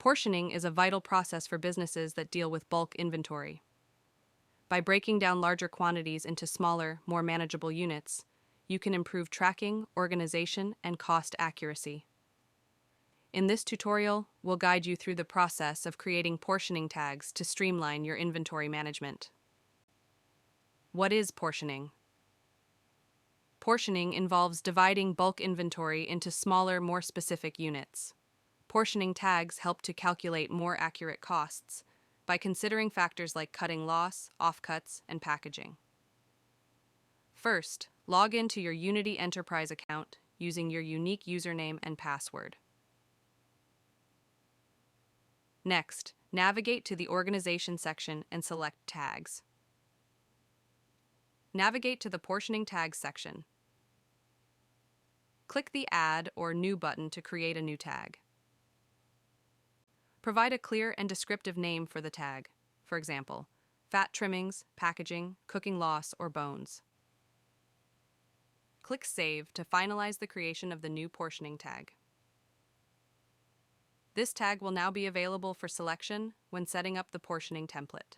Portioning is a vital process for businesses that deal with bulk inventory. By breaking down larger quantities into smaller, more manageable units, you can improve tracking, organization, and cost accuracy. In this tutorial, we'll guide you through the process of creating portioning tags to streamline your inventory management. What is portioning? Portioning involves dividing bulk inventory into smaller, more specific units. Portioning tags help to calculate more accurate costs by considering factors like cutting loss, offcuts, and packaging. First, log into your Unity Enterprise account using your unique username and password. Next, navigate to the Organization section and select Tags. Navigate to the Portioning Tags section. Click the Add or New button to create a new tag. Provide a clear and descriptive name for the tag, for example, fat trimmings, packaging, cooking loss, or bones. Click Save to finalize the creation of the new portioning tag. This tag will now be available for selection when setting up the portioning template.